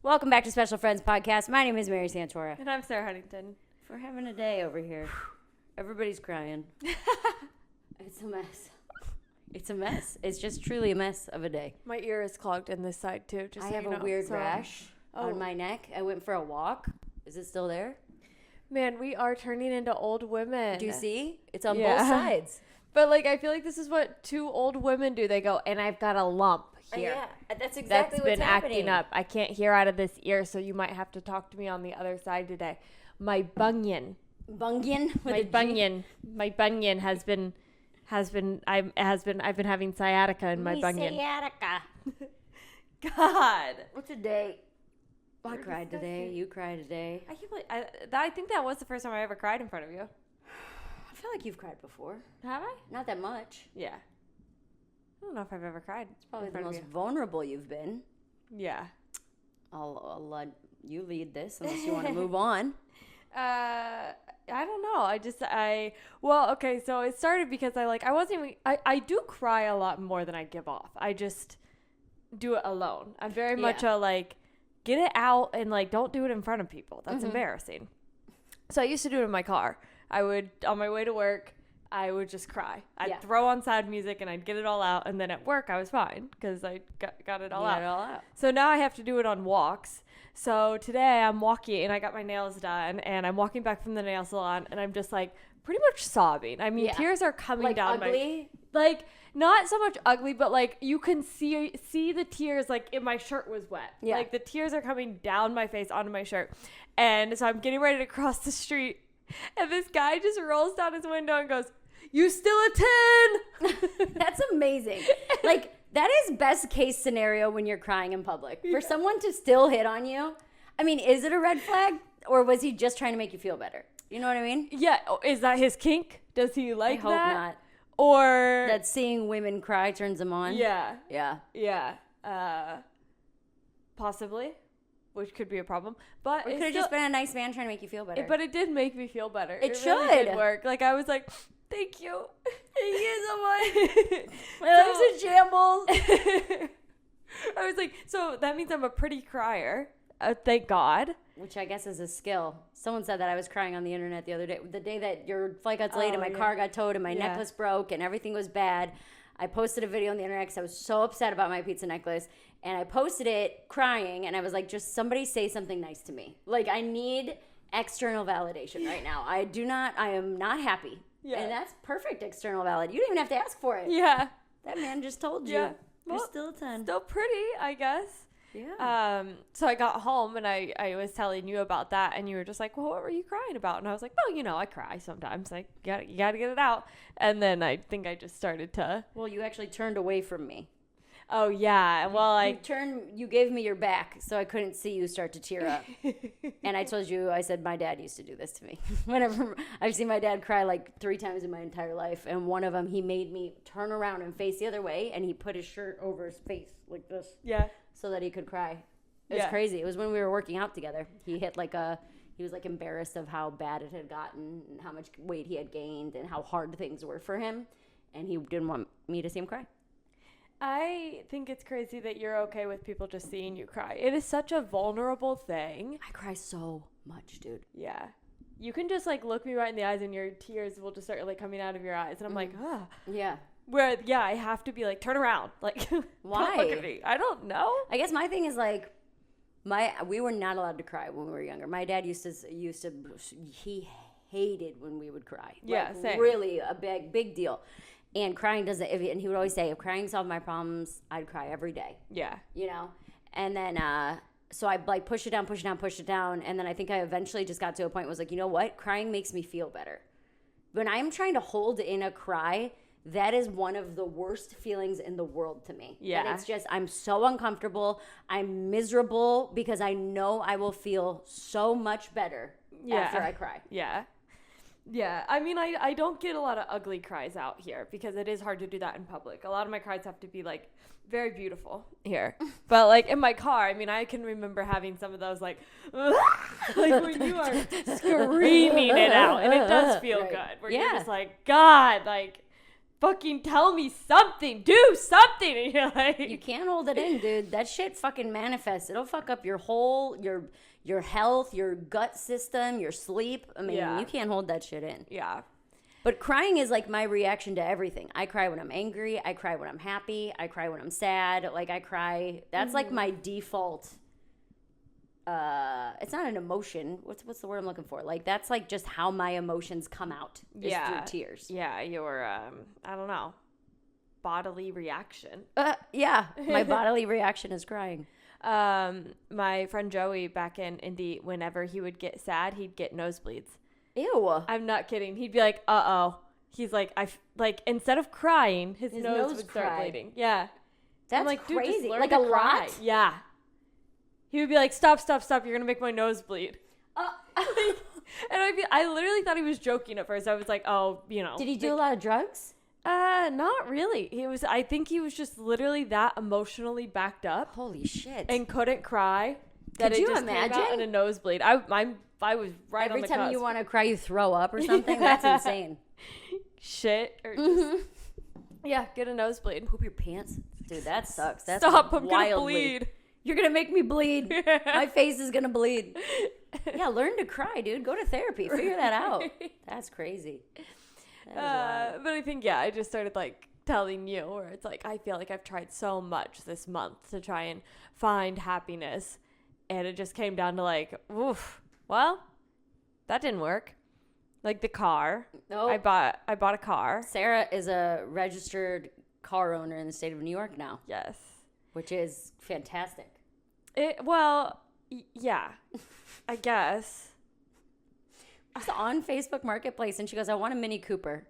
Welcome back to Special Friends Podcast. My name is Mary Santora. And I'm Sarah Huntington. We're having a day over here. Everybody's crying. It's a mess. It's a mess. It's just truly a mess of a day. My ear is clogged in this side, too. I have a weird rash on my neck. I went for a walk. Is it still there? Man, we are turning into old women. Do you see? It's on both sides. But, like, I feel like this is what two old women do. They go, and I've got a lump here. Yeah, that's exactly what's been happening. acting up. I can't hear out of this ear, so you might have to talk to me on the other side today. My bunion. Bunion? My bunion. My bunion has been I've been having sciatica in my bunion. Sciatica. God. What's a day? I cried today. You cried today. I think that was the first time I ever cried in front of you. I feel like you've cried before. Have I? Not that much. Yeah. I don't know if I've ever cried. It's probably the most vulnerable you've been. Yeah. I'll let you lead this unless you want to move on. I don't know. Okay, so it started because I do cry a lot more than I give off. I just do it alone. I'm very much get it out and don't do it in front of people. That's embarrassing. So I used to do it in my car. I would, on my way to work, I would just cry. I'd throw on sad music and I'd get it all out. And then at work, I was fine because I got it all out. So now I have to do it on walks. So today I'm walking and I got my nails done and I'm walking back from the nail salon and I'm just pretty much sobbing. I mean, tears are coming down ugly? Not so much ugly, but you can see the tears in my shirt was wet. Yeah. The tears are coming down my face onto my shirt. And so I'm getting ready to cross the street. And this guy just rolls down his window and goes, "You still a 10?" That's amazing. That is best case scenario when you're crying in public. For someone to still hit on you, I mean, is it a red flag? Or was he just trying to make you feel better? You know what I mean? Yeah. Is that his kink? Does he like that? I hope not. Or that seeing women cry turns him on? Yeah. Yeah. Yeah. Possibly. Which could be a problem. But it could have just been a nice man trying to make you feel better. But it did make me feel better. It should. Really did work. I was like, thank you. Thank you so much. My life's a shambles. I was like, so that means I'm a pretty crier. Thank God. Which I guess is a skill. Someone said that I was crying on the internet the other day. The day that your flight got delayed and my car got towed and my necklace broke and everything was bad. I posted a video on the internet because I was so upset about my pizza necklace. And I posted it crying, and I was like, just somebody say something nice to me. I need external validation right now. I am not happy. Yeah. And that's perfect external validation. You don't even have to ask for it. Yeah. That man just told you. Yeah. You're still a 10. Still pretty, I guess. Yeah. So I got home, and I was telling you about that, and you were just like, well, what were you crying about? And I was like, well, I cry sometimes. You gotta get it out. And then I think I just started to. Well, you actually turned away from me. Oh, yeah. Well, you gave me your back, so I couldn't see you start to tear up. And I told you, I said, my dad used to do this to me. Whenever I've seen my dad cry 3 times in my entire life, and one of them, he made me turn around and face the other way, and he put his shirt over his face like this. Yeah. So that he could cry. It was crazy. It was when we were working out together. He hit he was embarrassed of how bad it had gotten and how much weight he had gained and how hard things were for him. And he didn't want me to see him cry. I think it's crazy that you're okay with people just seeing you cry. It is such a vulnerable thing. I cry so much, dude. Yeah. You can just look me right in the eyes and your tears will just start coming out of your eyes. And I'm like, ah. Yeah. Where, I have to be turn around. Why? Don't look at me. I don't know. I guess my thing is we were not allowed to cry when we were younger. My dad used to he hated when we would cry. Yeah, same. Really a big deal. And crying doesn't, and he would always say, if crying solved my problems, I'd cry every day. Yeah. And then, so I push it down. And then I think I eventually just got to a point where I was you know what? Crying makes me feel better. When I'm trying to hold in a cry, that is one of the worst feelings in the world to me. Yeah. And it's just, I'm so uncomfortable. I'm miserable because I know I will feel so much better after I cry. Yeah. Yeah, I mean, I don't get a lot of ugly cries out here because it is hard to do that in public. A lot of my cries have to be very beautiful here. But in my car, I mean, I can remember having some of those when you are screaming it out, and it does feel good. Where you're just God, fucking tell me something. Do something. And you're like, you can't hold it in, dude. That shit fucking manifests. It'll fuck up your whole, your health, your gut system, your sleep. I mean, you can't hold that shit in. Yeah. But crying is like my reaction to everything. I cry when I'm angry. I cry when I'm happy. I cry when I'm sad. Like, I cry. That's like my default. It's not an emotion. What's the word I'm looking for? Like, that's like just how my emotions come out. Is through tears. Yeah, your I don't know, bodily reaction. Yeah, my bodily reaction is crying. My friend Joey back in Indy, whenever he would get sad, he'd get nosebleeds. Ew. I'm not kidding. He'd be like, uh-oh. He's like, instead of crying, his nose would start bleeding. Yeah. That's like, crazy. Dude, like a lot? Yeah. He would be like, stop. You're going to make my nose bleed. And I literally thought he was joking at first. I was like, oh, you know. Did he do a lot of drugs? Not really. I think he was just literally that emotionally backed up. Holy shit. And couldn't cry. Could you imagine? Came out in a nosebleed. I was right on the cusp. Every time you want to cry, you throw up or something? That's insane. Shit. Or just, yeah, get a nosebleed. Poop your pants? Dude, that sucks. That's Stop, I'm going to bleed. You're going to make me bleed. My face is going to bleed. Yeah, learn to cry, dude. Go to therapy. Figure that out. That's crazy. But I think, I just started like telling you where it's like, I feel like I've tried so much this month to try and find happiness. And it just came down to like, oof, well, that didn't work. Like the car. Nope. I bought a car. Sarah is a registered car owner in the state of New York now. Yes. Which is fantastic. Yeah, I guess. She's on Facebook Marketplace and she goes, I want a Mini Cooper.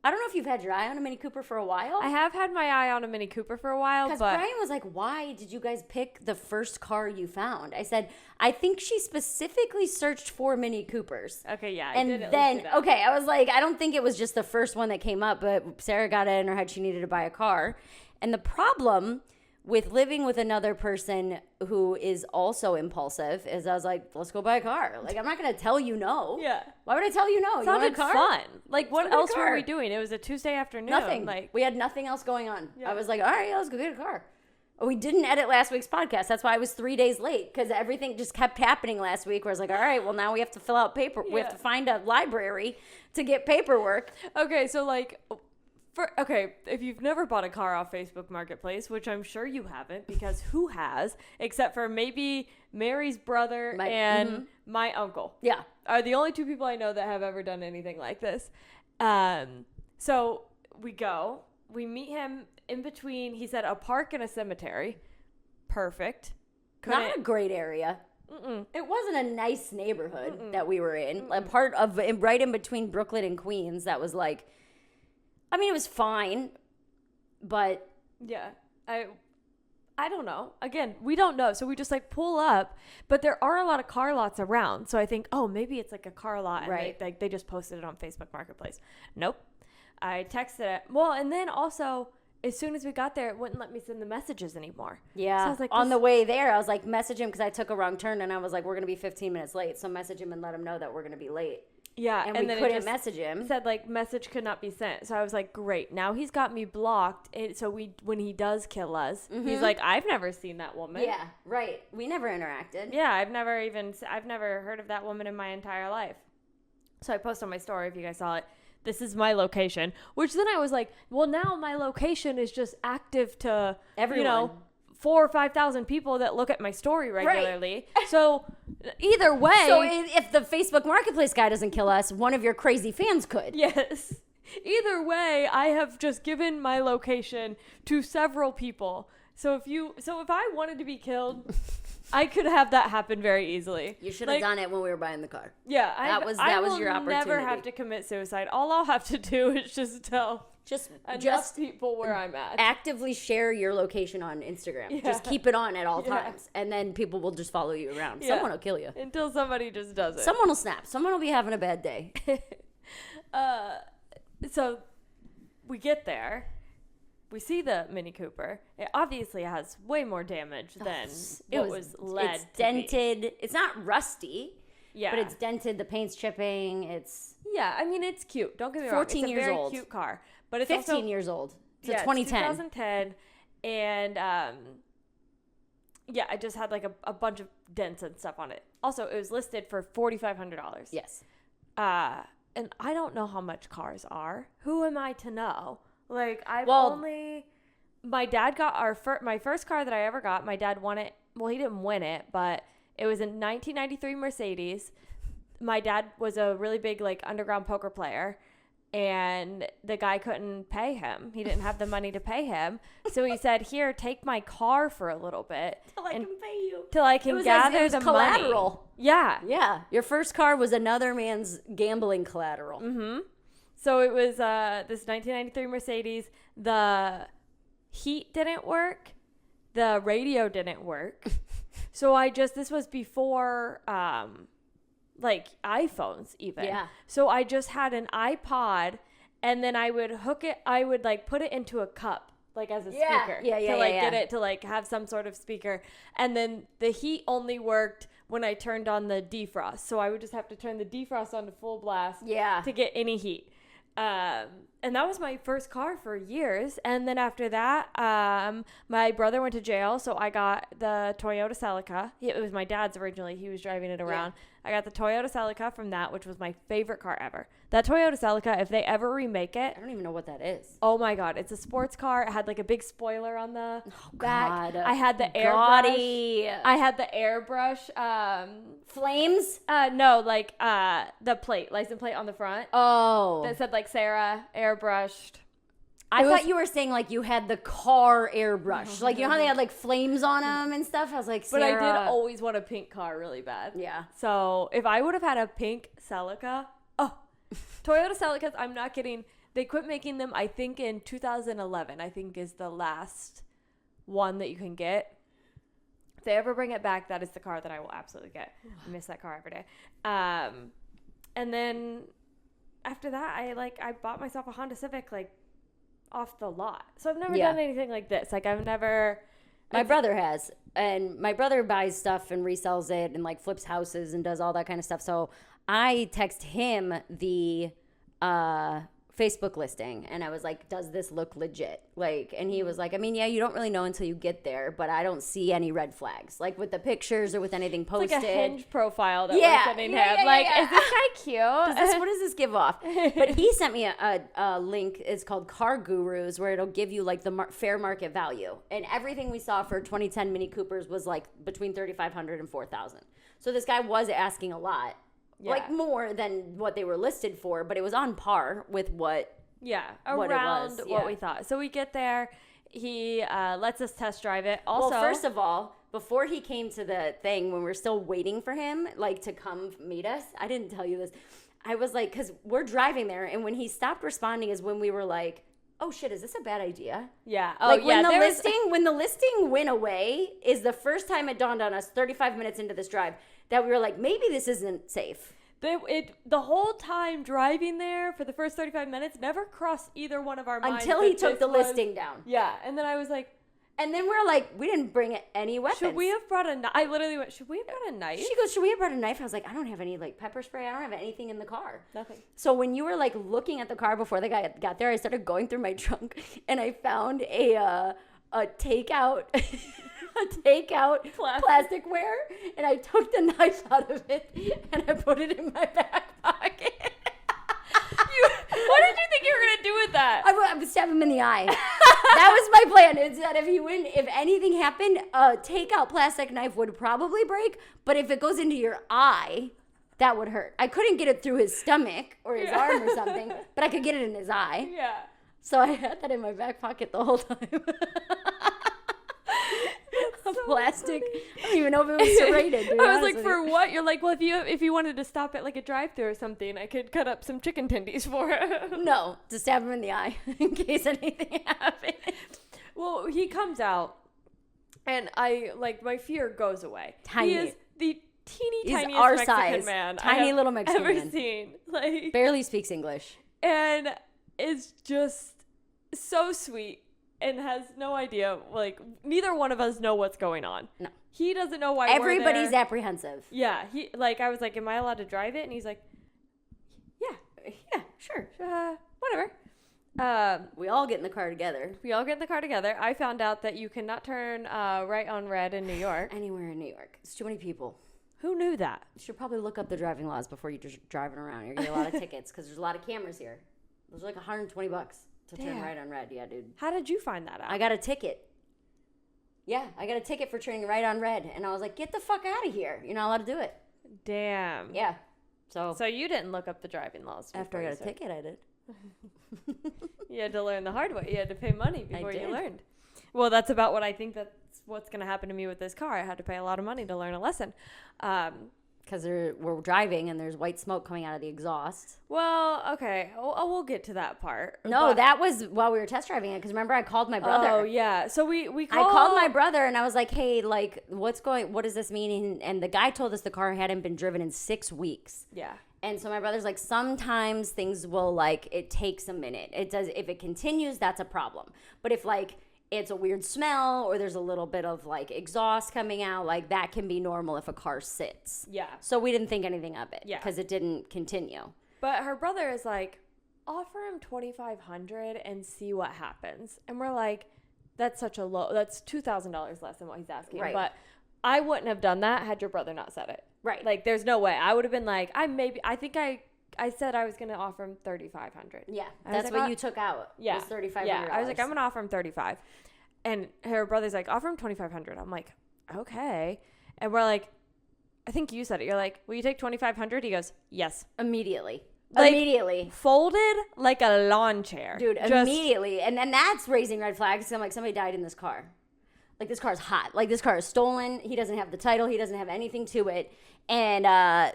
I don't know if you've had your eye on a Mini Cooper for a while. I have had my eye on a Mini Cooper for a while, but Brian was like, why did you guys pick the first car you found? I said, I think she specifically searched for Mini Coopers. Okay, yeah. I was like, I don't think it was just the first one that came up, but Sarah got it in her head she needed to buy a car. And the problem with living with another person who is also impulsive is I was like, let's go buy a car. Like, I'm not going to tell you no. Yeah. Why would I tell you no? It sounded fun. Like, what else were we doing? It was a Tuesday afternoon. Nothing. Like, we had nothing else going on. Yeah. I was like, all right, let's go get a car. We didn't edit last week's podcast. That's why I was 3 days late, because everything just kept happening last week where I was like, all right, well, now we have to fill out paper. Yeah. We have to find a library to get paperwork. Okay, so like... if you've never bought a car off Facebook Marketplace, which I'm sure you haven't, because who has, except for maybe Mary's brother and my uncle. Yeah. Are the only two people I know that have ever done anything like this. So we meet him in between, he said, a park and a cemetery. Perfect. Not a great area. It wasn't a nice neighborhood that we were in. Like right in between Brooklyn and Queens. That was like, I mean, it was fine, but... Yeah, I don't know. Again, we don't know. So we just like pull up, but there are a lot of car lots around. So I think, maybe it's like a car lot. And right. they just posted it on Facebook Marketplace. Nope. I texted it. Well, and then also, as soon as we got there, it wouldn't let me send the messages anymore. Yeah. So I was like, on the way there, I was like, message him because I took a wrong turn and I was like, we're going to be 15 minutes late. So message him and let him know that we're going to be late. Yeah, and we then couldn't message him. It said like message could not be sent. So I was like, great. Now he's got me blocked. So when he does kill us, he's like, I've never seen that woman. Yeah, right. We never interacted. Yeah, I've never heard of that woman in my entire life. So I post on my story if you guys saw it. This is my location. Which then I was like, well, now my location is just active to everyone. 4,000 or 5,000 people that look at my story regularly. Right. So either way. So if the Facebook Marketplace guy doesn't kill us, one of your crazy fans could. Yes. Either way, I have just given my location to several people. So if I wanted to be killed, I could have that happen very easily. You should have done it when we were buying the car. Yeah. That was your opportunity. I will never have to commit suicide. All I'll have to do is just tell enough people where I'm at. Actively share your location on Instagram. Yeah. Just keep it on at all times. And then people will just follow you around. Yeah. Someone will kill you. Until somebody just does it. Someone will snap. Someone will be having a bad day. So we get there. We see the Mini Cooper. It obviously has way more damage than it was led. It's dented. It's not rusty. Yeah. But it's dented. The paint's chipping. It's Yeah, I mean, it's cute. Don't get me wrong. 14 it's a years very old. cute car. But it's 15 also, years old. It's yeah, a 2010. It's 2010. And, yeah, I just had like a bunch of dents and stuff on it. Also, it was listed for $4,500. Yes. And I don't know how much cars are. Who am I to know? Like, my dad got my first car that I ever got. My dad won it. Well, he didn't win it, but it was a 1993 Mercedes. My dad was a really big, like, underground poker player. And the guy couldn't pay him. He didn't have the money to pay him. So he said, here, take my car for a little bit. Till I can pay you. Till I can gather the collateral. money. Yeah. Yeah. Your first car was another man's gambling collateral. Mm-hmm. So it was this 1993 Mercedes. The heat didn't work. The radio didn't work. So this was before... like iPhones even. Yeah. So I just had an iPod, and then I would like put it into a cup, like as a speaker. Get it to like have some sort of speaker. And then the heat only worked when I turned on the defrost. So I would just have to turn the defrost on to full blast to get any heat. And that was my first car for years. And then after that, my brother went to jail. So I got the Toyota Celica. It was my dad's originally. He was driving it around. Yeah. I got the Toyota Celica from that, which was my favorite car ever. That Toyota Celica, if they ever remake it. I don't even know what that is. Oh my God. It's a sports car. It had like a big spoiler on the back. God. I had the airbrush. I had the airbrush. Flames? No, like the license plate on the front. Oh. That said like Sarah, airbrushed. I thought you were saying like you had the car airbrush. Like, you know how they had like flames on them and stuff? I was like, Sarah. But I did always want a pink car really bad. Yeah. So if I would have had a pink Celica, Toyota Celicas, I'm not kidding. They quit making them, I think, in 2011, I think is the last one that you can get. If they ever bring it back, that is the car that I will absolutely get. I miss that car every day. And then after that, I bought myself a Honda Civic, like, off the lot. So I've never done anything like this. Like, I've never... My brother has. And my brother buys stuff and resells it and, like, flips houses and does all that kind of stuff. So I text him the Facebook listing, and I was like, does this look legit? Like, and he was like, I mean, yeah, you don't really know until you get there, but I don't see any red flags, like with the pictures or with anything posted. It's like a Hinge profile that we're sending him. Is this guy cute? What does this give off? But he sent me a link. It's called Car Gurus, where it'll give you like the fair market value. And everything we saw for 2010 Mini Coopers was like between $3,500 and $4,000. So this guy was asking a lot. Yeah. Like more than what they were listed for, but it was on par with what around what we thought. So we get there, he lets us test drive it. Also, well, first of all, before he came to the thing, when we're still waiting for him, like to come meet us, I didn't tell you this. I was like, because we're driving there, and when he stopped responding is when we were like, oh shit, is this a bad idea? Yeah. Oh, like when the listing went away is the first time it dawned on us 35 minutes into this drive that we were like, maybe this isn't safe. The whole time driving there for the first 35 minutes never crossed either one of our minds. Until he took the listing down. Yeah. And then I was like, and then we're like, we didn't bring any weapons. Should we have brought a knife? I literally went, should we have brought a knife? She goes, should we have brought a knife? I was like, I don't have any like pepper spray. I don't have anything in the car. Nothing. So when you were like looking at the car before the guy got there, I started going through my trunk and I found a takeout plasticware, and I took the knife out of it and I put it in my back pocket. What did you think you were gonna do with that? I would stab him in the eye. That was my plan. Is that if anything happened, a takeout plastic knife would probably break, but if it goes into your eye, that would hurt. I couldn't get it through his stomach or his arm or something, but I could get it in his eye. Yeah. So I had that in my back pocket the whole time. Plastic. Funny. I don't even know if it was serrated. I was like, for what? You're like, well, if you wanted to stop at like a drive-thru or something, I could cut up some chicken tendies for him. No, to stab him in the eye in case anything happened. Well, he comes out, and my fear goes away. Tiny. He is the tiniest our Mexican size. man Tiny little Mexican ever man. seen. Like, barely speaks English. And is just so sweet. And has no idea, like, neither one of us know what's going on. No. he doesn't know why everybody's we're there. apprehensive. Yeah, he like I was like, am I allowed to drive it? And he's like, yeah, sure, whatever. We all get in the car together. I found out that you cannot turn right on red in New York. Anywhere in New York. It's too many people. Who knew that? You should probably look up the driving laws before you're just driving around. You're going to get a lot of tickets because there's a lot of cameras here. Those are like $120 to turn right on red. Yeah, dude. How did you find that out? I got a ticket. Yeah, I got a ticket for turning right on red. And I was like, get the fuck out of here. You're not allowed to do it. Damn. Yeah. So you didn't look up the driving laws. After I got a ticket, I did. You had to learn the hard way. You had to pay money before you learned. Well, that's about what I think that's what's going to happen to me with this car. I had to pay a lot of money to learn a lesson. Because we're driving and there's white smoke coming out of the exhaust. Well, okay. We'll get to that part. No, that was while we were test driving it. Because remember, I called my brother. Oh, yeah. So we I called my brother and I was like, hey, like, what does this mean? And the guy told us the car hadn't been driven in 6 weeks. Yeah. And so my brother's like, sometimes things will, like, it takes a minute. It does. If it continues, that's a problem. But if, like, it's a weird smell or there's a little bit of, like, exhaust coming out, like, that can be normal if a car sits. Yeah. So we didn't think anything of it. Yeah. Because it didn't continue. But her brother is like, offer him $2,500 and see what happens. And we're like, that's $2,000 less than what he's asking. Right. But I wouldn't have done that had your brother not said it. Right. Like, there's no way. I would have been like, I said I was going to offer him $3,500. Yeah. That's what you took out. Yeah. Was $3,500. Yeah. I was like, I'm going to offer him $35,000. And her brother's like, offer him $2,500. I'm like, okay. And we're like, I think you said it. You're like, will you take $2,500? He goes, yes. Immediately. Like, immediately. Folded like a lawn chair. Dude, immediately. And then that's raising red flags. I'm like, somebody died in this car. Like, this car's hot. Like, this car is stolen. He doesn't have the title. He doesn't have anything to it. And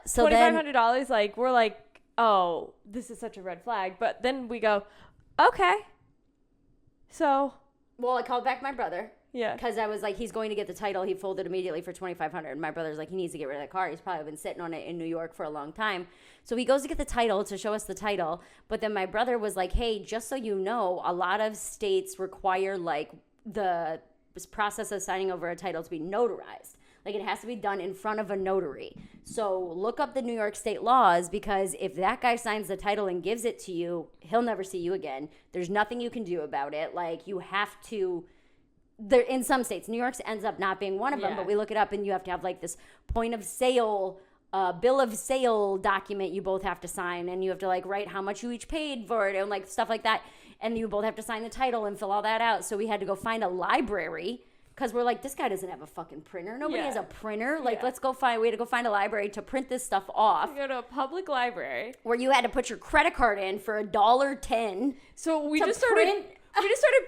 so $2,500, like, we're like, oh, this is such a red flag. But then we go, okay. So. Well, I called back my brother. Yeah. Because I was like, he's going to get the title. He folded immediately for $2,500. My brother's like, he needs to get rid of that car. He's probably been sitting on it in New York for a long time. So he goes to get the title to show us the title. But then my brother was like, hey, just so you know, a lot of states require, like, the process of signing over a title to be notarized. Like, it has to be done in front of a notary. So look up the New York state laws, because if that guy signs the title and gives it to you, he'll never see you again. There's nothing you can do about it. Like, you have to, there, in some states, New York ends up not being one of them, but we look it up and you have to have, like, this point of sale, bill of sale document you both have to sign, and you have to, like, write how much you each paid for it and, like, stuff like that. And you both have to sign the title and fill all that out. So we had to go find a library, because we're like, this guy doesn't have a fucking printer. Nobody has a printer. Like, we had to go find a library to print this stuff off. You go to a public library. Where you had to put your credit card in for $1.10. So we just started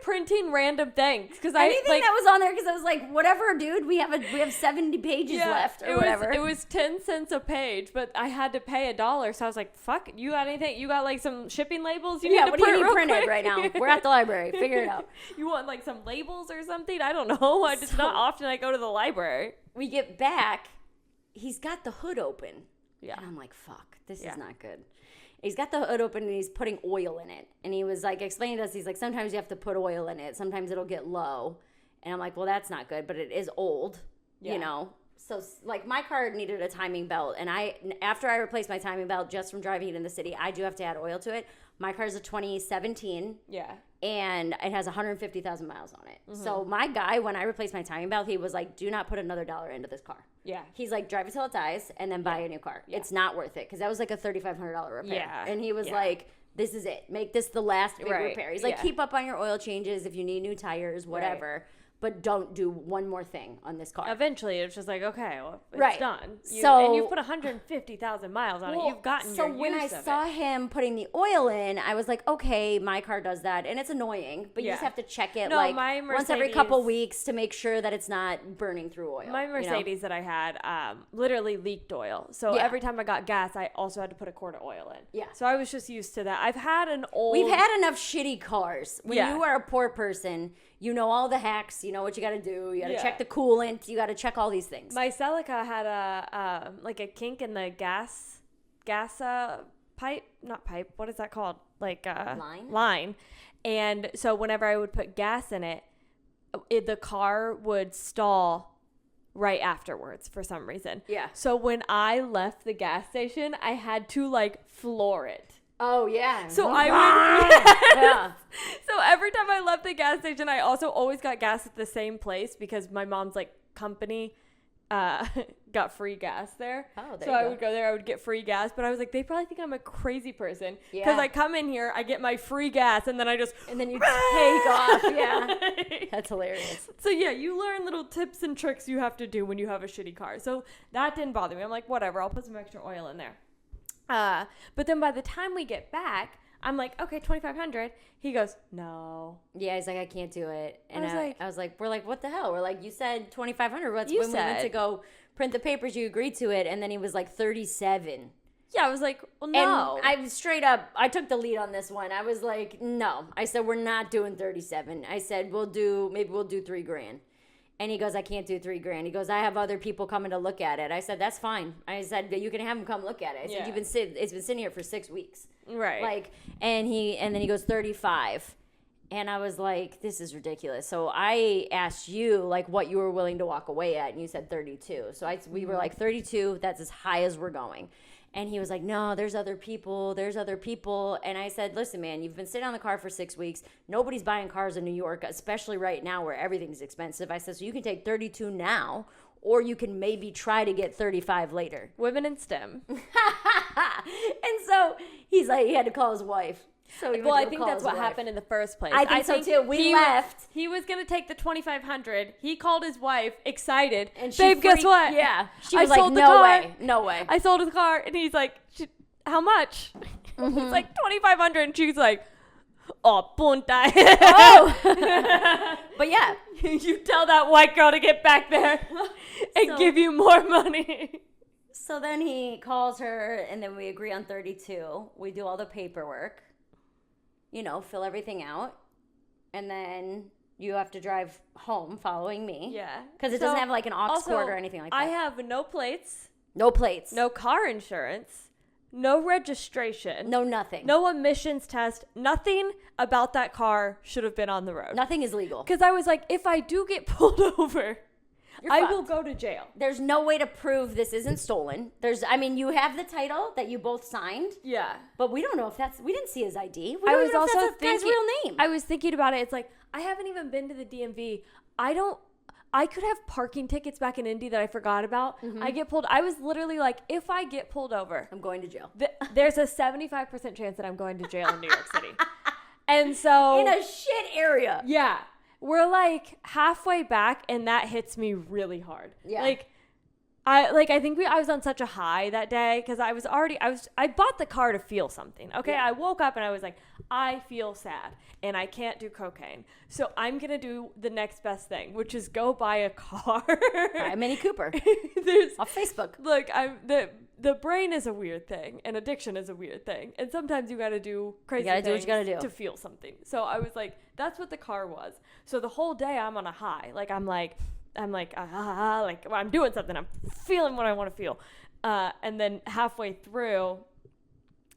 printing random things. Anything that was on there, because I was like, whatever, dude, we have 70 pages left or whatever. It was 10 cents a page, but I had to pay $1. So I was like, fuck, you got anything? You got, like, some shipping labels you need to print? What do you need printed right now? We're at the library. Figure it out. You want, like, some labels or something? I don't know. It's not often I go to the library. We get back. He's got the hood open. Yeah. And I'm like, fuck, this is not good. He's got the hood open and he's putting oil in it. And he was like explaining to us, he's like, sometimes you have to put oil in it. Sometimes it'll get low. And I'm like, well, that's not good, but it is old, you know? So, like, my car needed a timing belt. And after I replaced my timing belt just from driving it in the city, I do have to add oil to it. My car is a 2017. Yeah. And it has 150,000 miles on it. Mm-hmm. So my guy, when I replaced my timing belt, he was like, do not put another dollar into this car. Yeah. He's like, drive it till it dies and then buy a new car. Yeah. It's not worth it, because that was like a $3,500 repair. Yeah. And he was like, this is it. Make this the last big repair. He's like, keep up on your oil changes if you need new tires, whatever. Right. But don't do one more thing on this car. Eventually, it's just like, okay, well, it's done. And you've put 150,000 miles on it. You've gotten your use of it. So when I saw him putting the oil in, I was like, okay, my car does that. And it's annoying, but you just have to check it once every couple weeks to make sure that it's not burning through oil. My Mercedes that I had literally leaked oil. So every time I got gas, I also had to put a quart of oil in. Yeah. So I was just used to that. We've had enough shitty cars. When you are a poor person, you know all the hacks. You know what you got to do. You got to check the coolant. You got to check all these things. My Celica had a kink in the gas pipe, not pipe. What is that called? Like line. And so whenever I would put gas in it, the car would stall right afterwards for some reason. Yeah. So when I left the gas station, I had to like floor it. Oh, yeah. So I would, Yeah. So every time I left the gas station, I also always got gas at the same place because my mom's like company got free gas there. Oh, there so you I go. would go there, I would get free gas, but I was like, they probably think I'm a crazy person because Yeah. I come in here, I get my free gas, and then I just And then you take off. Yeah. That's hilarious. So yeah, you learn little tips and tricks you have to do when you have a shitty car. So that didn't bother me. I'm like, whatever, I'll put some extra oil in there. But then by the time we get back, I'm like, okay, 2,500. He goes, no. Yeah, he's like, I can't do it. And I I was like, we're like, what the hell? We're like, you said 2,500. When You we went to said. go print the papers, you agreed to it. And then he was like 37. Yeah, I was like, well, no. And I straight up, I took the lead on this one. I was like, no. I said, we're not doing 37. I said, maybe we'll do $3,000. And he goes, I can't do $3,000. He goes, I have other people coming to look at it. I said, that's fine. I said, you can have them come look at it. I said, Yeah. it's been sitting here for 6 weeks. Right. Like, and then he goes 35. And I was like, this is ridiculous. So I asked you like what you were willing to walk away at, and you said 32. So we were like 32, that's as high as we're going. And he was like, no, there's other people. And I said, listen, man, you've been sitting on the car for 6 weeks. Nobody's buying cars in New York, especially right now where everything's expensive. I said, so you can take 32 now, or you can maybe try to get 35 later. Women in STEM. And so he's like, he had to call his wife. So he Well, went I to think call that's his what wife. happened in the first place. I think so too. We he left. He was going to take the 2,500. He called his wife, excited. And she Babe, guess freaked- what? Yeah. She I was like, sold the no car. way. No way. I sold his car. And he's like, how much? Mm-hmm. He's like, 2,500. And she's like, oh, punta. Oh. But yeah. You tell that white girl to get back there and So- give you more money. So then he calls her, and then we agree on 32. We do all the paperwork, fill everything out. And then you have to drive home following me. Yeah. Because it doesn't have like an aux cord or anything like that. I have no plates, No plates. no car insurance, no registration, No nothing. no emissions test. Nothing about that car should have been on the road. Nothing is legal. Because I was like, if I do get pulled over, You're I fucked. will go to jail. There's no way to prove this isn't stolen. You have the title that you both signed, Yeah. but we don't know if we didn't see his ID. We I don't was even know also if that's the guy's thinking, real name. I was thinking about it. It's like, I haven't even been to the DMV. I could have parking tickets back in Indy that I forgot about. Mm-hmm. I get pulled. I was literally like, if I get pulled over, I'm going to jail. there's a 75% chance that I'm going to jail in New York City. And so In a shit area. yeah, we're like halfway back, and that hits me really hard. Yeah. I think I was on such a high that day because I bought the car to feel something. Okay, Yeah. I woke up and I was like, I feel sad and I can't do cocaine, so I'm gonna do the next best thing, which is go buy a car. Buy a Mini Cooper There's off Facebook. look, the brain is a weird thing, and addiction is a weird thing, and sometimes you got to do crazy. gotta do what you gotta things do. to feel something. So I was like, that's what the car was. So the whole day I'm on a high. I'm doing something. I'm feeling what I want to feel, and then halfway through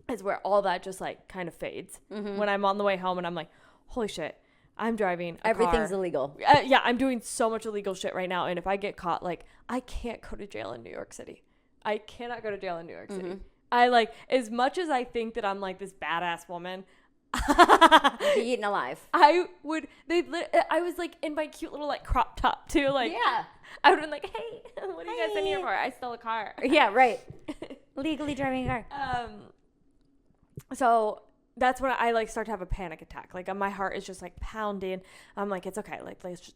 is where all that just like kind of fades. Mm-hmm. When I'm on the way home and I'm like, holy shit, I'm driving a Everything's car. illegal. Yeah, I'm doing so much illegal shit right now, and if I get caught, I can't go to jail in New York City. I cannot go to jail in New York City. I as much as I think that I'm like this badass woman, Be eaten alive. I was like in my cute little crop top too. Yeah. I would have been like, hey, what are you guys in here for? I stole a car. Yeah, right. Legally driving a car. So that's when I start to have a panic attack. My heart is just pounding. I'm like, it's okay.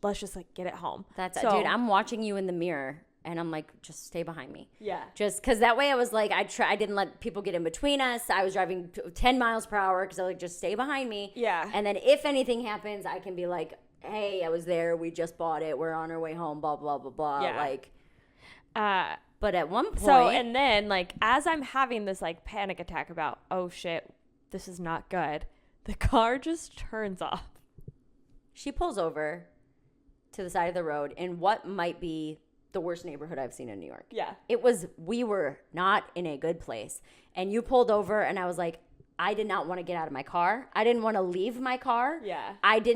Let's just get it home. Dude, I'm watching you in the mirror and I'm like, just stay behind me. Yeah. Just because that way I was like, I didn't let people get in between us. I was driving 10 miles per hour because I was like, just stay behind me. Yeah. And then if anything happens, I can be like, hey, I was there. We just bought it. We're on our way home, blah, blah, blah, blah. Yeah. But at one point. So, and then as I'm having this panic attack about, oh shit, this is not good, the car just turns off. She pulls over to the side of the road in what might be the worst neighborhood I've seen in New York. Yeah. We were not in a good place. And you pulled over and I was like, I did not want to get out of my car. I didn't want to leave my car. Yeah. I did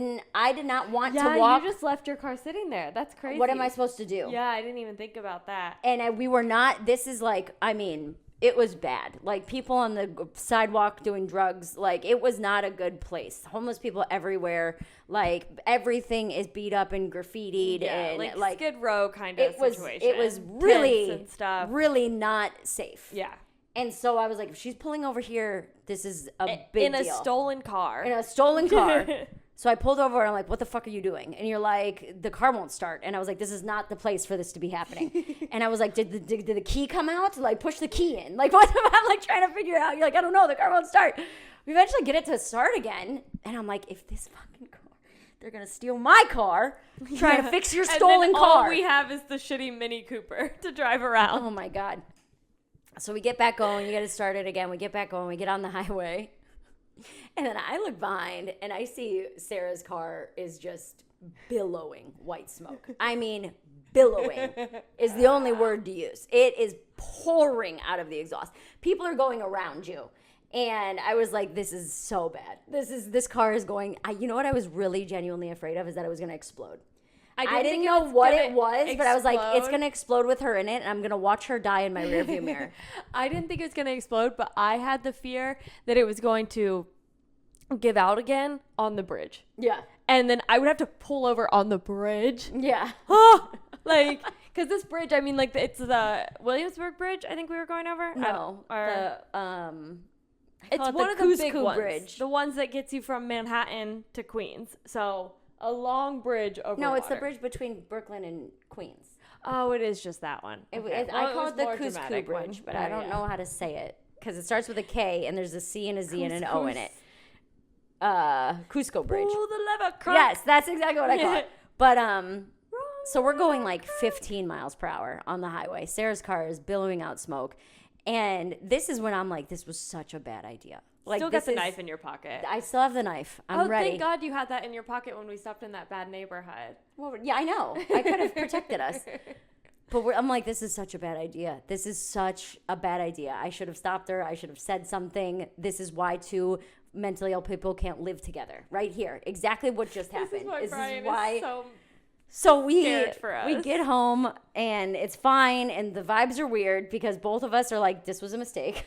not want to walk. Yeah, you just left your car sitting there. That's crazy. What am I supposed to do? Yeah, I didn't even think about that. And we were not, this is like, I mean, it was bad. Like, people on the sidewalk doing drugs. Like, it was not a good place. Homeless people everywhere. Like, everything is beat up and graffitied. Yeah, and like Skid Row kind of situation. It was really, and stuff. really not safe. Yeah. And so I was like, if she's pulling over here, this is a big deal. In a stolen car. In a stolen car. So I pulled over and I'm like, what the fuck are you doing? And you're like, the car won't start. And I was like, this is not the place for this to be happening. And I was like, did the key come out? Like, push the key in. Like, what? I'm like trying to figure it out. You're like, I don't know. The car won't start. We eventually get it to start again. And I'm like, if this fucking car, they're going to steal my car, trying to fix your stolen car. All we have is the shitty Mini Cooper to drive around. Oh my God. So we get back going. You get it started again. We get back going. We get on the highway. And then I look behind and I see Sarah's car is just billowing white smoke. I mean, billowing is the only word to use. It is pouring out of the exhaust. People are going around you. And I was like, this is so bad. This car is going, you know what I was really genuinely afraid of is that it was going to explode. I didn't know what it was, but I was like, it's going to explode with her in it, and I'm going to watch her die in my rearview mirror. I didn't think it was going to explode, but I had the fear that it was going to give out again on the bridge. Yeah. And then I would have to pull over on the bridge. Yeah. Like, because this bridge, I mean, like, it's the Williamsburg Bridge, I think we were going over? No. It's one of the Cusco big ones. Bridge. The ones that gets you from Manhattan to Queens. So... a long bridge over No, water. it's the bridge between Brooklyn and Queens. Oh, it is just that one. Okay. I call it the Cusco Bridge, but I don't know how to say it because it starts with a K and there's a C and a Z and an O in it. Cusco Bridge. Pull the lever, yes, that's exactly what I call it. But so we're going like 15 miles per hour on the highway. Sarah's car is billowing out smoke, and this is when I'm like, this was such a bad idea. Like, still got the knife in your pocket. I still have the knife. I'm ready. Thank God you had that in your pocket when we stopped in that bad neighborhood. Well, yeah, I know. I could have protected us. But I'm like, this is such a bad idea. This is such a bad idea. I should have stopped her. I should have said something. This is why two mentally ill people can't live together. Right here. Exactly what just happened. This is why Brian is so we get home and it's fine and the vibes are weird because both of us are like, this was a mistake.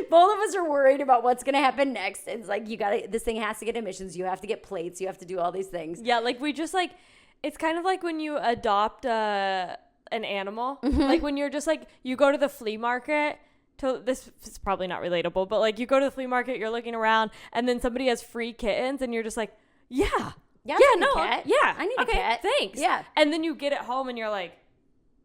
Both of us are worried about what's going to happen next. It's like, this thing has to get emissions. You have to get plates. You have to do all these things. Yeah, like we just like, it's kind of like when you adopt an animal. Mm-hmm. Like when you're just like, you go to the flea market. This is probably not relatable, but like you go to the flea market, you're looking around and then somebody has free kittens and you're just like, yeah, I need a cat. Thanks. Yeah. And then you get it home and you're like,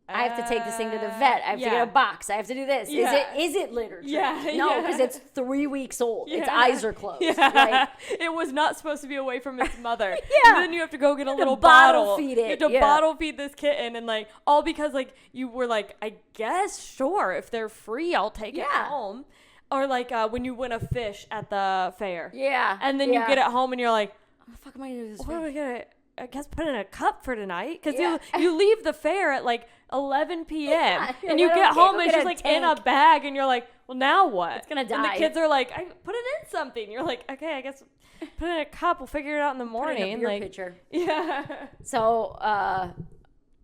I have to take this thing to the vet. I have to get a box. I have to do this. Yeah. Is it litter tray? Yeah. No, because it's 3 weeks old. Yeah. Its eyes are closed. Yeah. Like, it was not supposed to be away from its mother. Yeah. And then you have to go get a little bottle feed it. You have to bottle feed this kitten and like all because like you were like, I guess sure if they're free I'll take it home. Or like when you win a fish at the fair. Yeah. And then you get it home and you're like, what the fuck am I gonna do with this what fish? are we gonna? I guess put in a cup for tonight because you leave the fair at like 11 p.m. and you get home and it's just like in a bag and you're like, well, now what? It's gonna die. And the kids are like, I put it in something. You're like, okay, I guess put it in a cup. We'll figure it out in the morning. Put it in a beer like, pitcher. Yeah. So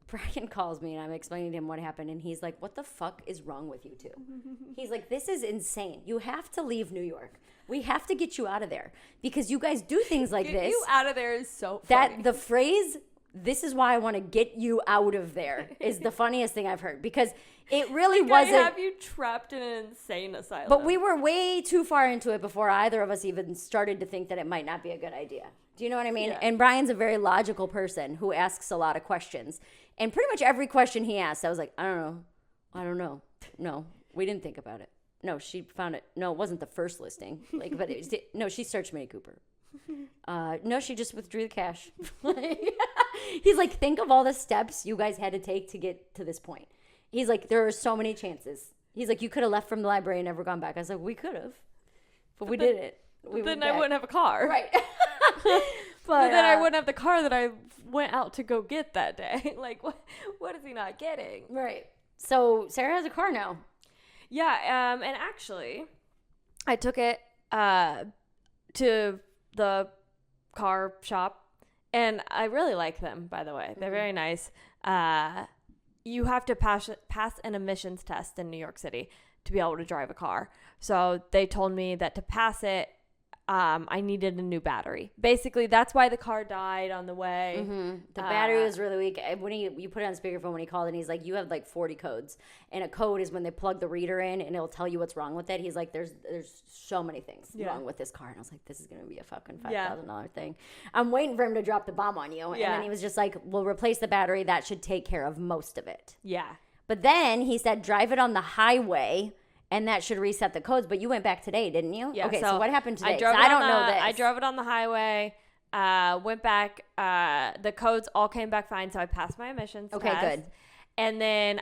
Brian calls me and I'm explaining to him what happened and he's like, what the fuck is wrong with you two? He's like, this is insane. You have to leave New York. We have to get you out of there because you guys do things like get this. You out of there is so funny. That the phrase, this is why I want to get you out of there, is the funniest thing I've heard because it really wasn't. I have you trapped in an insane asylum. But we were way too far into it before either of us even started to think that it might not be a good idea. Do you know what I mean? Yeah. And Brian's a very logical person who asks a lot of questions. And pretty much every question he asked, I was like, I don't know. No, we didn't think about it. No, she found it. No, it wasn't the first listing. Like, but it was, no, she searched Mini Cooper. No, she just withdrew the cash. He's like, think of all the steps you guys had to take to get to this point. He's like, there are so many chances. He's like, you could have left from the library and never gone back. I was like, we could have, but we didn't. Then I wouldn't have a car. Right. But then I wouldn't have the car that I went out to go get that day. Like, what is he not getting? Right. So Sarah has a car now. Yeah, and actually, I took it to the car shop, and I really like them, by the way. They're very nice. You have to pass an emissions test in New York City to be able to drive a car. So they told me that to pass it, I needed a new battery. Basically, that's why the car died on the way. The battery was really weak. When you put it on speakerphone when he called, and he's like, you have like 40 codes. And a code is when they plug the reader in, and it'll tell you what's wrong with it. He's like, there's so many things wrong with this car. And I was like, this is going to be a fucking $5,000 thing. I'm waiting for him to drop the bomb on you. And then he was just like, we'll replace the battery. That should take care of most of it. Yeah. But then he said, drive it on the highway, and that should reset the codes. But you went back today, didn't you? Yeah. Okay, so what happened today? I don't know this. I drove it on the highway, went back. The codes all came back fine, so I passed my emissions test. Good. And then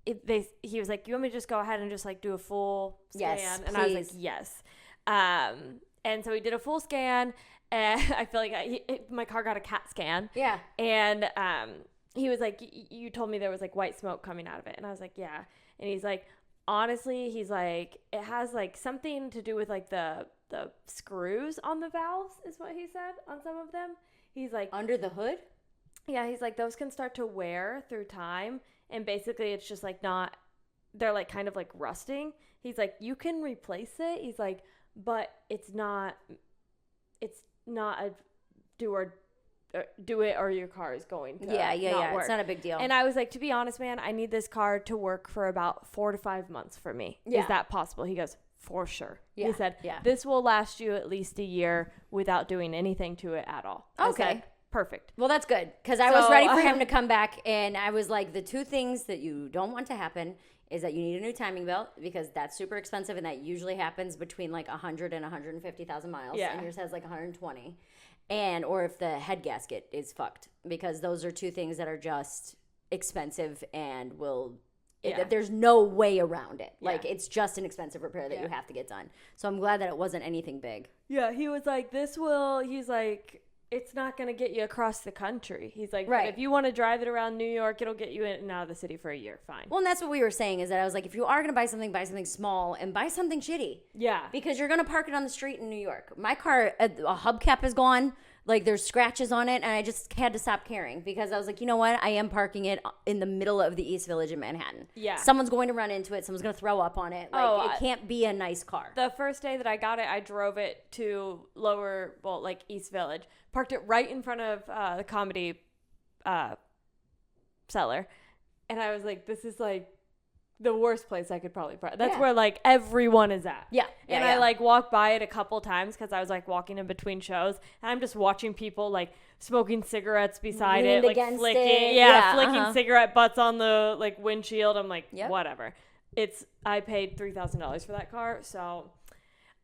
he was like, you want me to just go ahead and just like do a full scan? Yes, and I was like, yes. And so we did a full scan, and I feel like my car got a CAT scan. Yeah. And he was like, you told me there was like white smoke coming out of it. And I was like, yeah. And he's like, honestly, he's like, it has like something to do with like the screws on the valves is what he said on some of them. He's like, under the hood? Yeah, he's like, those can start to wear through time. And basically it's just like they're like kind of like rusting. He's like, you can replace it. He's like, but it's not a do it or your car is going to not work. It's not a big deal. And I was like, to be honest, man, I need this car to work for about 4 to 5 months for me. Yeah. Is that possible? He goes, for sure. Yeah. He said, this will last you at least a year without doing anything to it at all. Okay. I said, perfect. Well, that's good, because I was ready for him to come back, and I was like, the two things that you don't want to happen is that you need a new timing belt, because that's super expensive, and that usually happens between like 100 and 150,000 miles, and yours has like 120. Or if the head gasket is fucked, because those are two things that are just expensive and there's no way around it. Like, it's just an expensive repair that you have to get done. So I'm glad that it wasn't anything big. Yeah, he was like, he's like, it's not going to get you across the country. He's like, if you want to drive it around New York, it'll get you in and out of the city for a year. Fine. Well, and that's what we were saying, is that I was like, if you are going to buy something small, and buy something shitty. Yeah. Because you're going to park it on the street in New York. My car, a hubcap is gone. Like, there's scratches on it, and I just had to stop caring, because I was like, you know what? I am parking it in the middle of the East Village in Manhattan. Yeah. Someone's going to run into it. Someone's going to throw up on it. Like, it can't be a nice car. The first day that I got it, I drove it to East Village. Parked it right in front of the Comedy Cellar. And I was like, this is like the worst place I could probably park. That's where like everyone is at. Yeah. And I like walked by it a couple times, because I was like walking in between shows, and I'm just watching people like smoking cigarettes beside it, like flicking, flicking cigarette butts on the like windshield. I'm like, whatever. I paid $3,000 for that car, so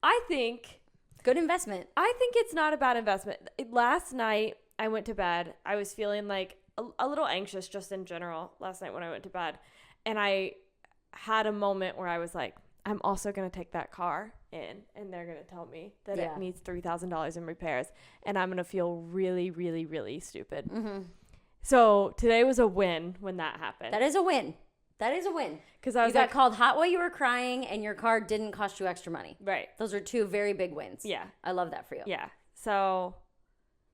I think good investment. I think it's not a bad investment. Last night I went to bed. I was feeling like a little anxious just in general last night when I went to bed, and I had a moment where I was like, I'm also going to take that car in, and they're going to tell me that it needs $3,000 in repairs, and I'm going to feel really, really, really stupid. Mm-hmm. So today was a win when that happened. That is a win. Because you got called hot while you were crying, and your car didn't cost you extra money. Right. Those are two very big wins. Yeah. I love that for you. Yeah. So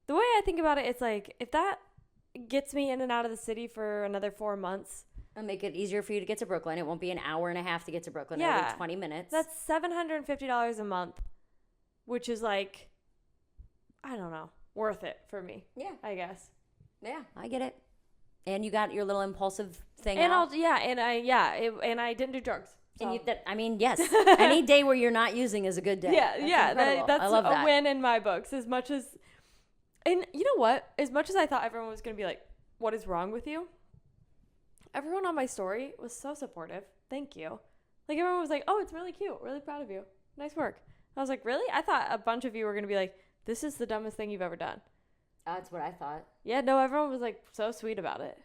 the way I think about it, it's like, if that gets me in and out of the city for another 4 months, and make it easier for you to get to Brooklyn. It won't be an hour and a half to get to Brooklyn. It'll be 20 minutes. That's $750 a month, which is like, I don't know, worth it for me. Yeah. I guess. Yeah, I get it. And you got your little impulsive thing and out. And I didn't do drugs. So. And yes, any day where you're not using is a good day. Yeah, that's a win in my books. As much as, and you know what? As much as I thought everyone was going to be like, what is wrong with you? Everyone on my story was so supportive. Thank you. Like, everyone was like, oh, it's really cute. Really proud of you. Nice work. I was like, really? I thought a bunch of you were going to be like, this is the dumbest thing you've ever done. That's what I thought. Yeah, no, everyone was like so sweet about it.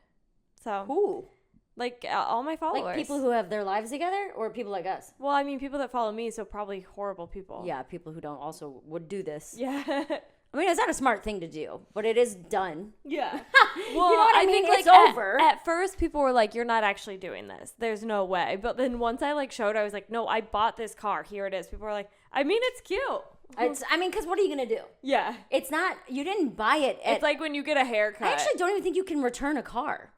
So who? Like all my followers. Like people who have their lives together, or people like us? Well, I mean, people that follow me, so probably horrible people. Yeah, people who don't also would do this. Yeah. I mean, it's not a smart thing to do, but it is done. Yeah. Well, you know what I mean? Think, it's over. At first, people were like, you're not actually doing this. There's no way. But then once I like showed, I was like, no, I bought this car. Here it is. People were like, I mean, it's cute. Because what are you going to do? Yeah. It's not, you didn't buy it. It's like when you get a haircut. I actually don't even think you can return a car.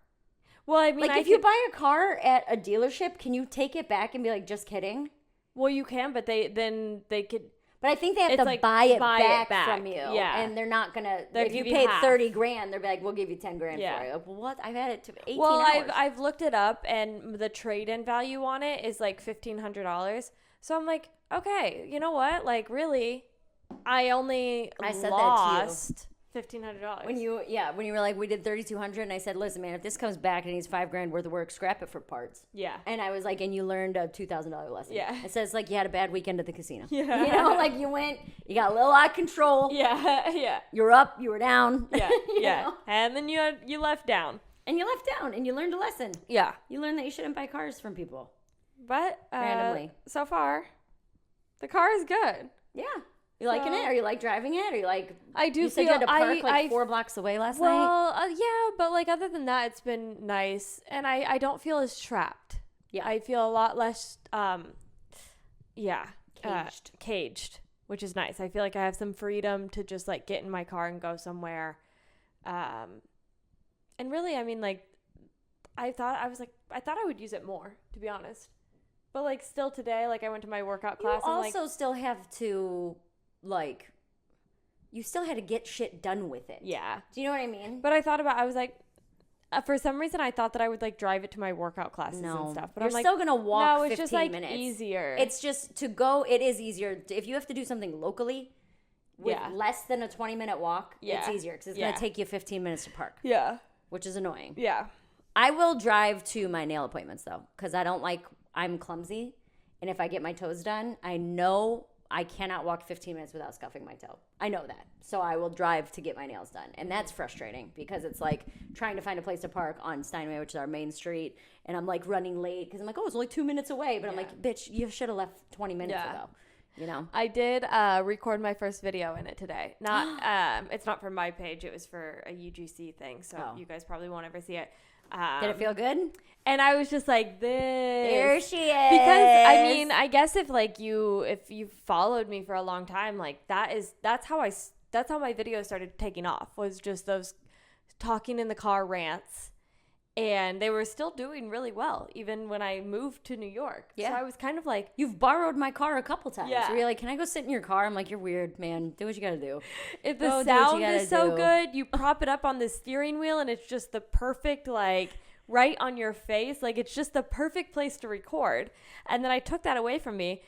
Well, I mean, like if you buy a car at a dealership, can you take it back and be like, just kidding? Well, you can, but they could. But I think they have to like buy it back from you. Yeah. And they're not going to, if you give you paid half. $30,000, they'll be like, we'll give you $10,000 for it. Well, what? I've had it to 18 hours. I've looked it up, and the trade-in value on it is like $1,500. So I'm like, okay, you know what? Like, really, I said lost $1,500. When you were like, we did $3,200, and I said, listen, man, if this comes back and needs $5,000 worth of work, scrap it for parts. Yeah. And I was like, and you learned a $2,000 lesson. Yeah. It says like you had a bad weekend at the casino. Yeah. You know, like you got a little out of control. Yeah. Yeah. You were up, you were down. Yeah. Yeah. know? And then you left down. And you left down, and you learned a lesson. Yeah. You learned that you shouldn't buy cars from people. But randomly. So far, the car is good. Yeah. You liking it? Are you like driving it? Or you like? I do. You said you had to park 4 blocks away last night. Well, yeah, but like other than that, it's been nice, and I don't feel as trapped. Yeah, I feel a lot less. Caged, which is nice. I feel like I have some freedom to just like get in my car and go somewhere. And really, I mean, like, I thought I would use it more, to be honest. But like, still today, like I went to my workout class. You also still have to. Like, you still had to get shit done with it. Yeah. Do you know what I mean? But I was like, for some reason, I thought that I would like drive it to my workout classes and stuff. But you're I'm like, still gonna walk. No, it's 15 just like minutes. easier. It's just to go. It is easier if you have to do something locally. With less than a 20-minute walk, it's easier because it's gonna take you 15 minutes to park. Yeah. Which is annoying. Yeah. I will drive to my nail appointments though, because I'm clumsy, and if I get my toes done, I know I cannot walk 15 minutes without scuffing my toe. I know that. So I will drive to get my nails done. And that's frustrating because it's like trying to find a place to park on Steinway, which is our main street. And I'm like running late because I'm like, oh, it's only 2 minutes away. But I'm like, bitch, you should have left 20 minutes ago. You know? I did record my first video in it today. Not, it's not for my page. It was for a UGC thing. So you guys probably won't ever see it. Did it feel good? And I was just like, this. There she is. Because I mean, I guess if you followed me for a long time, like that's how my videos started taking off, was just those talking in the car rants. And they were still doing really well, even when I moved to New York. Yeah. So I was kind of like... You've borrowed my car a couple times. Yeah. So you're like, can I go sit in your car? I'm like, you're weird, man. Do what you gotta do. If the sound is so good, you prop it up on the steering wheel, and it's just the perfect, like, right on your face. Like, it's just the perfect place to record. And then I took that away from me.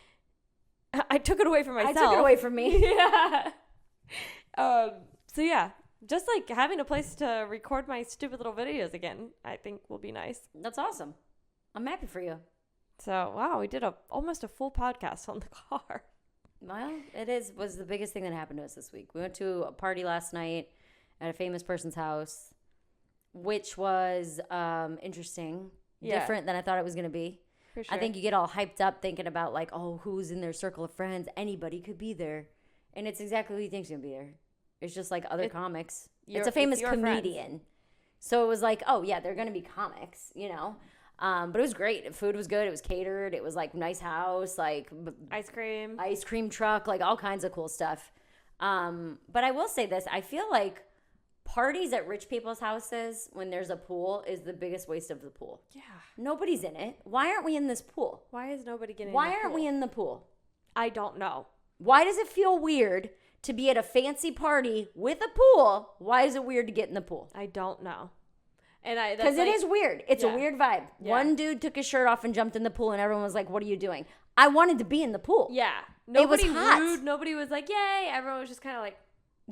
I took it away from myself. I took it away from me. Yeah. So, yeah. Just like having a place to record my stupid little videos again, I think will be nice. That's awesome. I'm happy for you. So, wow, we did almost a full podcast on the car. Well, was the biggest thing that happened to us this week. We went to a party last night at a famous person's house, which was interesting, different than I thought it was going to be. For sure. I think you get all hyped up thinking about like, oh, who's in their circle of friends? Anybody could be there. And it's exactly who you think's going to be there. It's just like other comics. It's a famous comedian. Friends. So it was like, oh, yeah, they're going to be comics, you know? But it was great. The food was good. It was catered. It was like nice house, like ice cream truck, like all kinds of cool stuff. But I will say this. I feel like parties at rich people's houses when there's a pool is the biggest waste of the pool. Yeah. Nobody's in it. Why aren't we in this pool? Why is nobody getting Why aren't we in the pool? I don't know. Why does it feel weird to be at a fancy party with a pool? Why is it weird to get in the pool? I don't know. Because it is weird. It's a weird vibe. Yeah. One dude took his shirt off and jumped in the pool, and everyone was like, what are you doing? I wanted to be in the pool. Yeah. Nobody was hot. Rude. Nobody was like, yay. Everyone was just kind of like...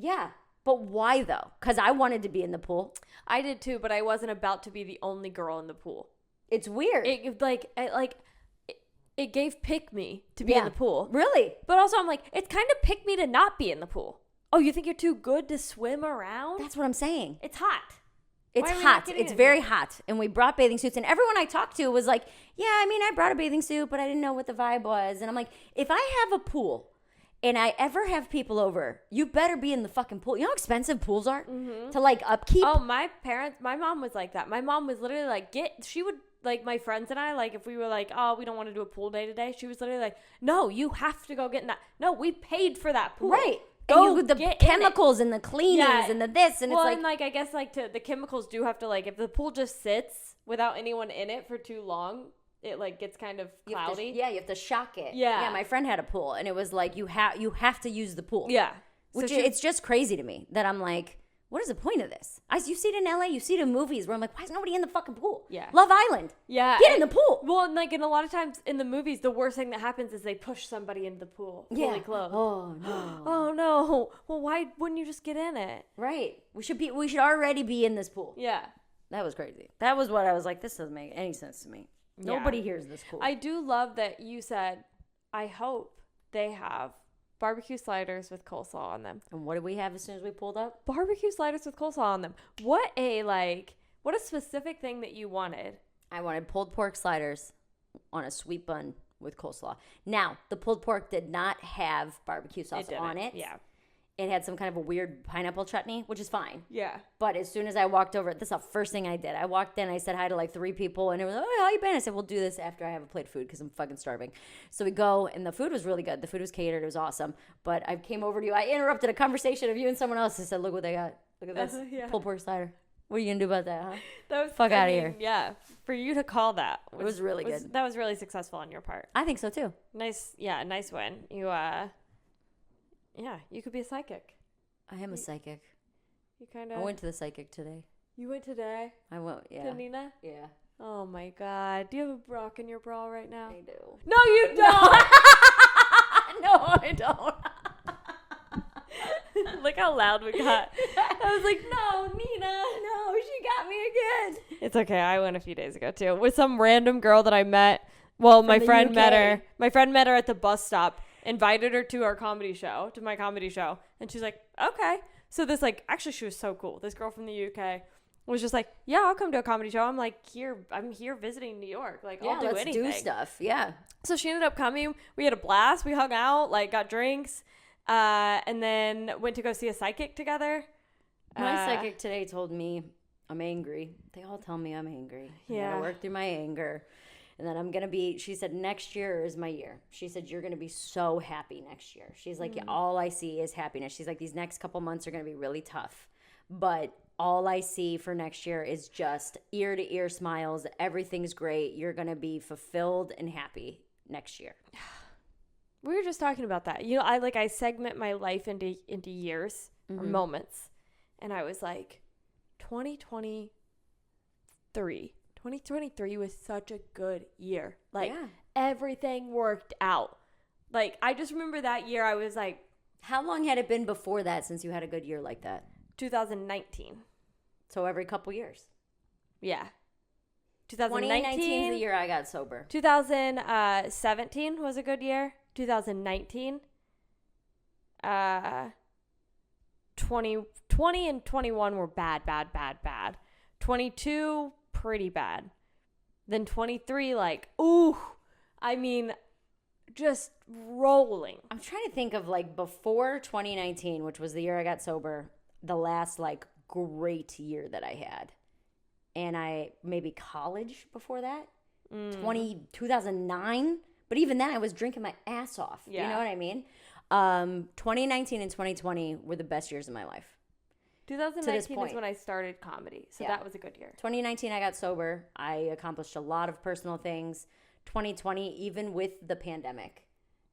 Yeah. But why, though? Because I wanted to be in the pool. I did, too, but I wasn't about to be the only girl in the pool. It's weird. It gave pick me to be in the pool. Really? But also I'm like, it's kind of pick me to not be in the pool. Oh, you think you're too good to swim around? That's what I'm saying. It's hot. It's hot. It's very hot. And we brought bathing suits. And everyone I talked to was like, yeah, I mean, I brought a bathing suit, but I didn't know what the vibe was. And I'm like, if I have a pool and I ever have people over, you better be in the fucking pool. You know how expensive pools are to like upkeep? Oh, my mom was like that. My mom was literally like, she would, like, my friends and I, like, if we were like, oh, we don't want to do a pool day today, she was literally like, no, you have to go get in that. No, we paid for that pool. Right. Go and the chemicals and the cleanings and the this. And well, it's like, I guess, like, the chemicals do have to, like, if the pool just sits without anyone in it for too long, it, like, gets kind of cloudy. You have to shock it. Yeah. Yeah, my friend had a pool, and it was like, you have to use the pool. Yeah. Which it's just crazy to me that I'm like, what is the point of this? You see it in LA, you see it in movies where I'm like, why is nobody in the fucking pool? Yeah. Love Island. Yeah. Get in the pool. Well, and like, and a lot of times in the movies, the worst thing that happens is they push somebody into the pool fully clothed. Oh, no. Oh, no. Well, why wouldn't you just get in it? Right. We should already be in this pool. Yeah. That was crazy. That was what I was like, this doesn't make any sense to me. Yeah. Nobody hears this pool. I do love that you said, I hope they have barbecue sliders with coleslaw on them. And what did we have as soon as we pulled up? Barbecue sliders with coleslaw on them. What a specific thing that you wanted. I wanted pulled pork sliders on a sweet bun with coleslaw. Now, the pulled pork did not have barbecue sauce on it. Yeah. It had some kind of a weird pineapple chutney, which is fine. Yeah. But as soon as I walked over, this is the first thing I did. I walked in, I said hi to like 3 people, and it was, oh, how you been? I said, we'll do this after I have a plate of food because I'm fucking starving. So we go, and the food was really good. The food was catered. It was awesome. But I came over to you. I interrupted a conversation of you and someone else. I said, look what they got. Look at this. Yeah. Pulled pork slider. What are you going to do about that, huh? That was, Fuck out of here. Yeah. For you to call that. It was really good. That was really successful on your part. I think so, too. Nice win. You could be a psychic. I am a psychic. You kind of. I went to the psychic today. You went today? I went, yeah. To Nina? Yeah. Oh my God. Do you have a rock in your bra right now? I do. No, you don't. No, I don't. Look how loud we got. I was like, no, Nina. No, she got me again. It's okay. I went a few days ago too with some random girl that I met. Well, my friend met her. My friend met her at the bus stop. Invited her to my comedy show, and she's like, okay. So this, like, actually she was so cool. This girl from the UK was just like, yeah, I'll come to a comedy show. I'm like, I'm here visiting New York. Like, I'll do anything. Let's do stuff. Yeah. So she ended up coming. We had a blast. We hung out, like, got drinks, and then went to go see a psychic together. My psychic today told me I'm angry. They all tell me I'm angry. Yeah. I gotta work through my anger. And then I'm going to be, she said, next year is my year. She said, you're going to be so happy next year. She's like, all I see is happiness. She's like, these next couple months are going to be really tough. But all I see for next year is just ear to ear smiles. Everything's great. You're going to be fulfilled and happy next year. We were just talking about that. You know, I segment my life into years or moments. And I was like, 2023 was such a good year. Like, everything worked out. Like, I just remember that year I was like... How long had it been before that since you had a good year like that? 2019. So every couple years. Yeah. 2019 is the year I got sober. 2017 was a good year. 2019. 2020 and 21 were bad. 22... pretty bad. Then 23, like, ooh, I mean, just rolling. I'm trying to think of, like, before 2019, which was the year I got sober, the last, like, great year that I had. And maybe college before that, 2009. But even then, I was drinking my ass off. Yeah. You know what I mean? 2019 and 2020 were the best years of my life. 2019 is when I started comedy, so that was a good year. 2019, I got sober. I accomplished a lot of personal things. 2020, even with the pandemic.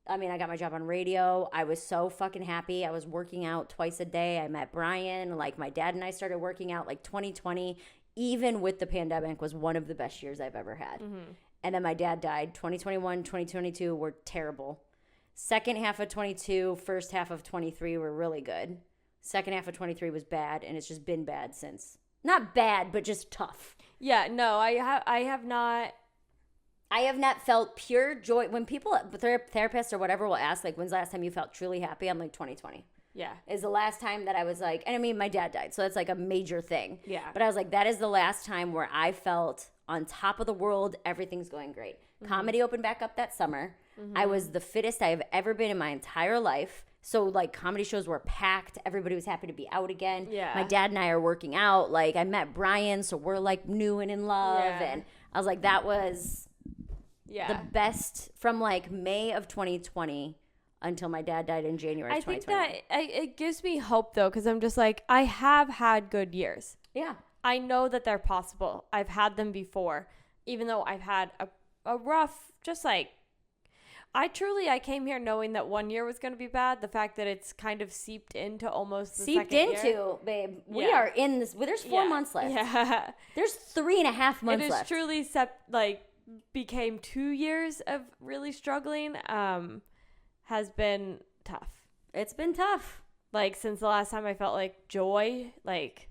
I mean, I got my job on radio. I was so fucking happy. I was working out twice a day. I met Brian. Like, my dad and I started working out. Like, 2020, even with the pandemic, was one of the best years I've ever had. Mm-hmm. And then my dad died. 2021, 2022 were terrible. Second half of 22, first half of 23 were really good. Second half of 23 was bad, and it's just been bad since. Not bad, but just tough. Yeah, no, I have not felt pure joy. When people, therapists or whatever will ask, like, when's the last time you felt truly happy? I'm like, 2020. Yeah. Is the last time that I was like, and I mean, my dad died, so that's like a major thing. Yeah. But I was like, that is the last time where I felt on top of the world. Everything's going great. Comedy opened back up that summer. I was the fittest I have ever been in my entire life. So, like, comedy shows were packed. Everybody was happy to be out again. Yeah. My dad and I are working out. Like, I met Brian, so we're, like, new and in love. Yeah. And I was like, that was the best from, like, May of 2020 until my dad died in January of 2021. I think that it gives me hope, though, because I'm just like, I have had good years. Yeah. I know that they're possible. I've had them before, even though I've had a rough, just like, I came here knowing that 1 year was going to be bad. The fact that it's kind of seeped into almost the seeped second into, year. Babe. We are in this. Well, there's 4 months left. Yeah. There's 3.5 months It is left. truly became 2 years of really struggling. Has been tough. It's been tough. Like, since the last time I felt like joy, like,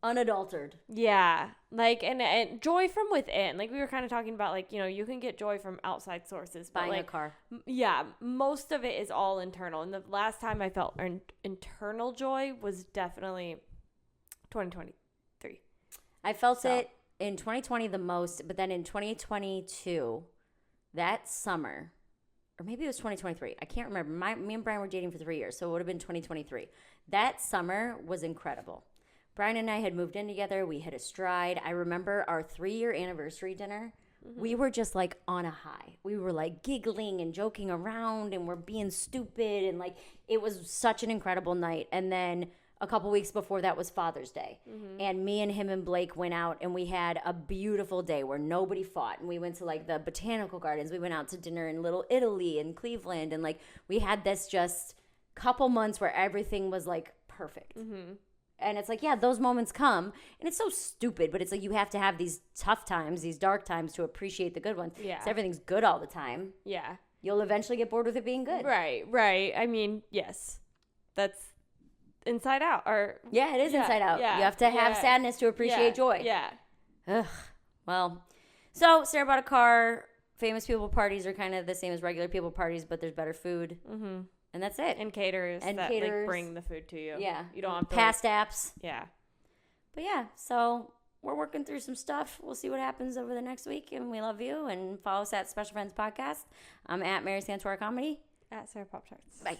unadulterated. yeah, like, and joy from within. Like, we were kind of talking about, like, you know, you can get joy from outside sources, but Buying like a car. Yeah, most of it is all internal. And the last time I felt internal joy was definitely 2023. I felt it in 2020 the most, but then in 2022, that summer, or maybe it was 2023. I can't remember. Me and Brian were dating for 3 years, so it would have been 2023. That summer was incredible. Brian and I had moved in together. We hit a stride. I remember our 3-year anniversary dinner. We were just like on a high. We were like giggling and joking around and we're being stupid. And like, it was such an incredible night. And then a couple weeks before that was Father's Day. And me and him and Blake went out and we had a beautiful day where nobody fought. And we went to like the botanical gardens. We went out to dinner in Little Italy and Cleveland. And like, we had this just couple months where everything was like perfect. And it's like, yeah, those moments come. And it's so stupid, but it's like you have to have these tough times, these dark times to appreciate the good ones. Yeah. So everything's good all the time. Yeah. You'll eventually get bored with it being good. Right. I mean, yes. That's Inside Out. Or yeah, it is Inside Out. Yeah, you have to have sadness to appreciate joy. Yeah. Ugh. Well, so Sarah bought a car. Famous people parties are kind of the same as regular people parties, but there's better food. And that's it. And caterers that like bring the food to you. Yeah. You don't have to past apps. Yeah. But yeah, so we're working through some stuff. We'll see what happens over the next week. And we love you. And follow us at Special Friends Podcast. I'm at Mary Santora Comedy. At Sarah Pop Tarts. Bye. Bye.